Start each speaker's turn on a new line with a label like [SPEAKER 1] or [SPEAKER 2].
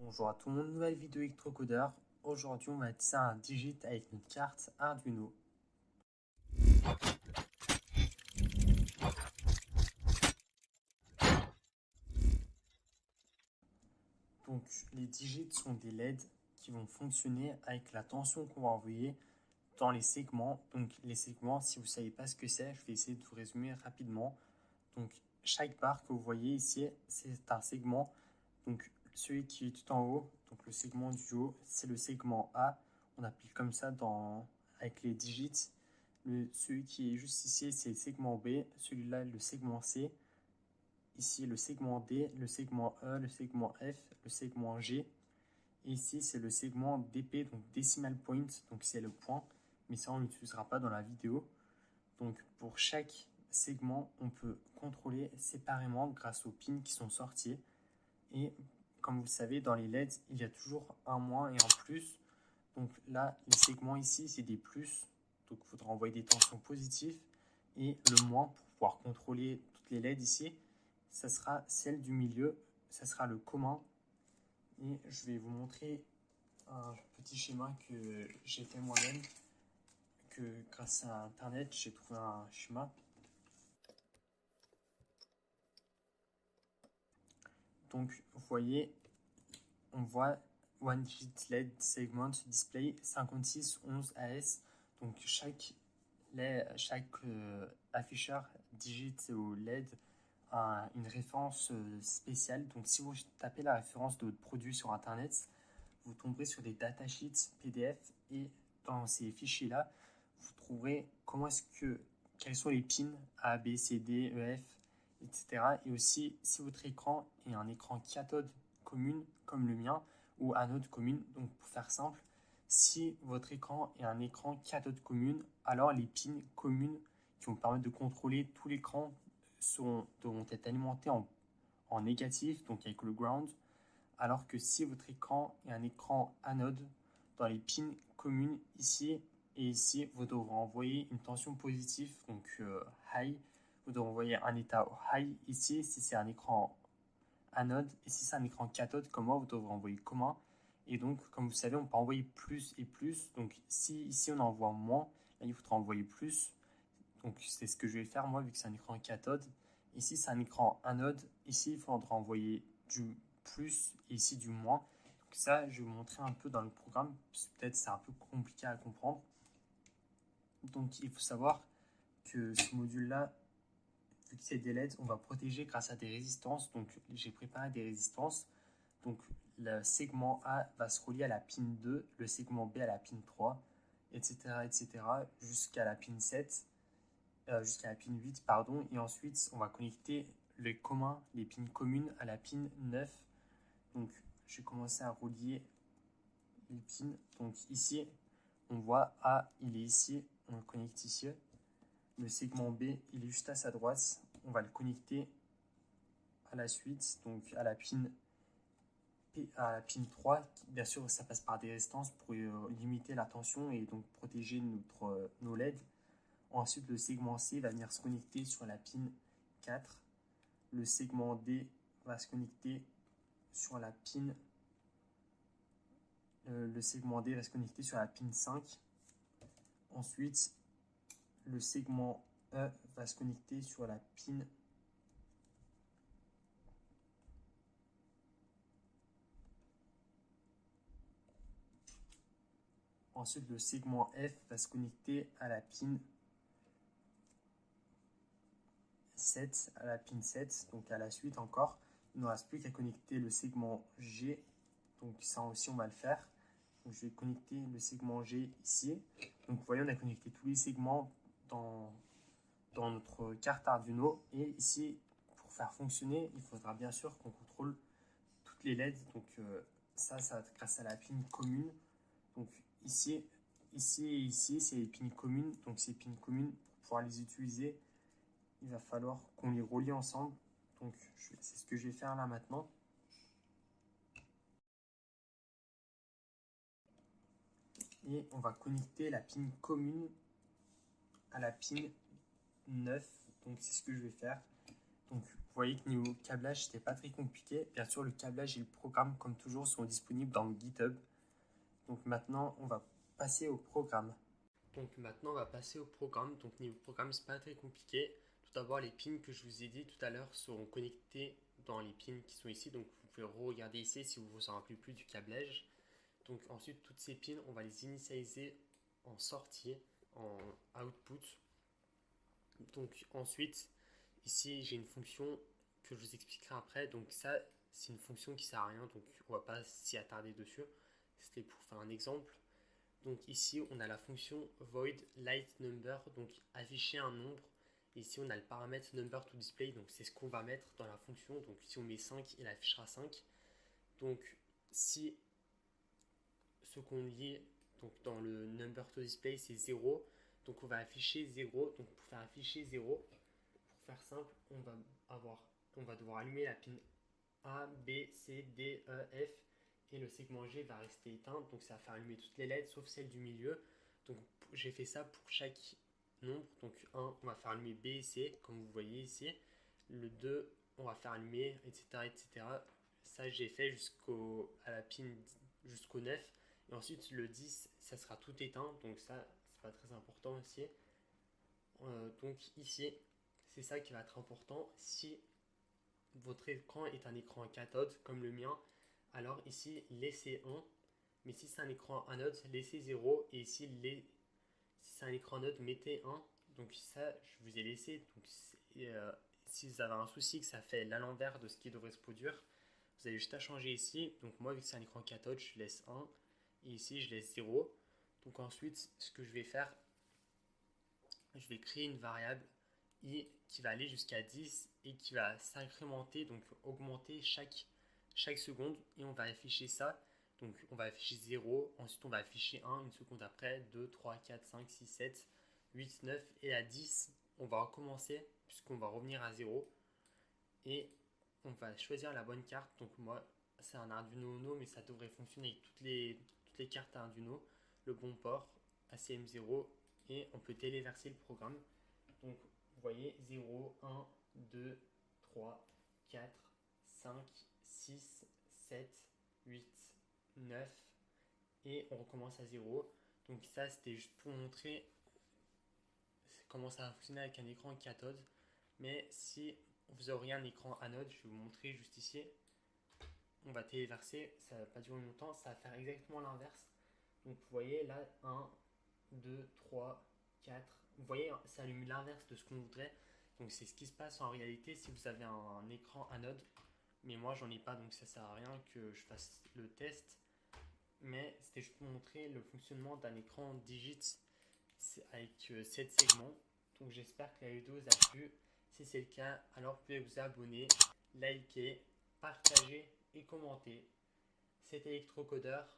[SPEAKER 1] Bonjour à tout le monde, nouvelle vidéo électrocodeur. Aujourd'hui, on va utiliser un digit avec notre carte Arduino. Donc, les digits sont des LED qui vont fonctionner avec la tension qu'on va envoyer dans les segments. Donc, les segments, si vous ne savez pas ce que c'est, je vais essayer de vous résumer rapidement. Donc, chaque barre que vous voyez ici, c'est un segment. Donc, celui qui est tout en haut, donc le segment du haut, c'est le segment A. On appelle comme ça avec les digits. Celui qui est juste ici, c'est le segment B. Celui-là, le segment C. Ici, le segment D, le segment E, le segment F, le segment G. Et ici, c'est le segment DP, donc Decimal Point, donc c'est le point. Mais ça, on ne l'utilisera pas dans la vidéo. Donc, pour chaque segment, on peut contrôler séparément grâce aux pins qui sont sortis. Et comme vous le savez, dans les LED, il y a toujours un moins et un plus. Donc là, les segments ici, c'est des plus. Donc il faudra envoyer des tensions positives. Et le moins, pour pouvoir contrôler toutes les LED ici, ça sera celle du milieu. Ça sera le commun. Et je vais vous montrer un petit schéma que j'ai fait moi-même. Que grâce à Internet, j'ai trouvé un schéma. Donc vous voyez, on voit One Digit LED Segment Display 5611 AS. Donc chaque afficheur digit ou LED a une référence spéciale. Donc si vous tapez la référence de votre produit sur Internet, vous tomberez sur des datasheets PDF et dans ces fichiers-là, vous trouverez quels sont les pins A, B, C, D, E, F, etc. Et aussi, si votre écran est un écran cathode commune comme le mien ou anode commune, donc pour faire simple, si votre écran est un écran cathode commune, alors les pins communes qui vont permettre de contrôler tout l'écran devront être alimentés en négatif, donc avec le ground, alors que si votre écran est un écran anode, dans les pins communes ici et ici, vous devrez envoyer une tension positive, donc high. Vous devrez envoyer un état high ici si c'est un écran anode, et si c'est un écran cathode comme moi, vous devrez envoyer commun. Et donc, comme vous savez, on peut envoyer plus et plus. Donc, si ici on envoie moins, là il faudra envoyer plus. Donc, c'est ce que je vais faire moi, vu que c'est un écran cathode. Ici, c'est un écran anode. Ici, il faudra envoyer du plus et ici du moins. Donc, ça, je vais vous montrer un peu dans le programme. Peut-être c'est un peu compliqué à comprendre. Donc, il faut savoir que ce module-là, vu que c'est des LED, on va protéger grâce à des résistances. Donc, j'ai préparé des résistances. Donc, le segment A va se relier à la pin 2, le segment B à la pin 3, etc., jusqu'à la pin 7, jusqu'à la pin 8, pardon. Et ensuite, on va connecter les pins communes à la pin 9. Donc, je vais commencer à relier les pins. Donc, ici, on voit A, il est ici, on le connecte ici. Le segment B, il est juste à sa droite. On va le connecter à la suite, donc à la pin 3. Bien sûr, ça passe par des résistances pour limiter la tension et donc protéger nos LED. Ensuite, le segment C va venir se connecter sur la pin 4. Le segment D va se connecter sur la pin. Le segment D va se connecter sur la pin 5. Ensuite, le segment E va se connecter sur la pin. Ensuite, le segment F va se connecter à la pin 7, donc à la suite encore. Il ne reste plus qu'à connecter le segment G, donc ça aussi on va le faire. Donc je vais connecter le segment G ici. Donc vous voyez, on a connecté tous les segments dans notre carte Arduino. Et ici, pour faire fonctionner, il faudra bien sûr qu'on contrôle toutes les LED. Donc ça va être grâce à la pin commune. Donc ici et ici, c'est les pins communes. Donc ces pins communes, pour pouvoir les utiliser, il va falloir qu'on les relie ensemble. Donc c'est ce que je vais faire là maintenant. Et on va connecter la pin commune à la pin 9. Donc c'est ce que je vais faire. Donc vous voyez que niveau câblage, c'était pas très compliqué. Bien sûr, le câblage et le programme, comme toujours, sont disponibles dans GitHub. Donc maintenant, on va passer au programme. Donc maintenant, on va passer au programme. Donc niveau programme, c'est pas très compliqué. Tout d'abord, les pins que je vous ai dit tout à l'heure seront connectés dans les pins qui sont ici. Donc vous pouvez re-regarder ici si vous vous en rappelez plus du câblage. Donc ensuite, toutes ces pins, on va les initialiser en sortie, en output. Donc ensuite, ici, j'ai une fonction que je vous expliquerai après. Donc ça, c'est une fonction qui sert à rien. Donc on va pas s'y attarder dessus. C'était pour faire un exemple. Donc ici, on a la fonction void light number, donc afficher un nombre. Ici, on a le paramètre number to display, donc c'est ce qu'on va mettre dans la fonction. Donc si on met 5, il affichera 5. Donc si ce qu'on lit donc dans le number to display, c'est 0, donc on va afficher 0. Donc pour faire afficher 0, pour faire simple, on va devoir allumer la pin A, B, C, D, E, F et le segment G va rester éteint, donc ça va faire allumer toutes les LED sauf celle du milieu. Donc j'ai fait ça pour chaque nombre. Donc 1, on va faire allumer B et C, comme vous voyez ici. Le 2, on va faire allumer, etc. etc. Ça j'ai fait à la pin jusqu'au 9. Et ensuite le 10, ça sera tout éteint, donc ça c'est pas très important aussi. Donc ici, c'est ça qui va être important. Si votre écran est un écran cathode comme le mien, alors ici laissez 1, mais si c'est un écran anode, laissez 0, et ici si c'est un écran anode, mettez 1. Donc ça, je vous ai laissé. Donc si vous avez un souci que ça fait à l'envers de ce qui devrait se produire, vous avez juste à changer ici. Donc moi, vu que c'est un écran cathode, je laisse 1, et ici je laisse 0. Donc ensuite, ce que je vais faire, je vais créer une variable i qui va aller jusqu'à 10 et qui va s'incrémenter, donc augmenter chaque seconde, et on va afficher ça. Donc on va afficher 0, ensuite on va afficher 1 une seconde après, 2, 3, 4, 5, 6, 7, 8, 9, et à 10, on va recommencer puisqu'on va revenir à 0 et on va choisir la bonne carte. Donc moi, c'est un Arduino Uno, mais ça devrait fonctionner avec toutes les cartes Arduino, le bon port, ACM0, et on peut téléverser le programme. Donc vous voyez 0, 1, 2, 3, 4, 5, 6, 7, 8, 9 et on recommence à 0. Donc ça c'était juste pour montrer comment ça va fonctionner avec un écran cathode. Mais si vous auriez un écran anode, je vais vous montrer juste ici. On va téléverser, ça ne va pas durer longtemps, ça va faire exactement l'inverse. Donc vous voyez là 1, 2, 3, 4. Vous voyez, ça allume l'inverse de ce qu'on voudrait. Donc c'est ce qui se passe en réalité si vous avez un écran anode. Mais moi j'en ai pas, donc ça sert à rien que je fasse le test. Mais c'était juste pour montrer le fonctionnement d'un écran digit avec 7 segments. Donc j'espère que la vidéo vous a plu. Si c'est le cas, alors vous pouvez vous abonner, liker, partager et commenter. C'était Electrocodeur.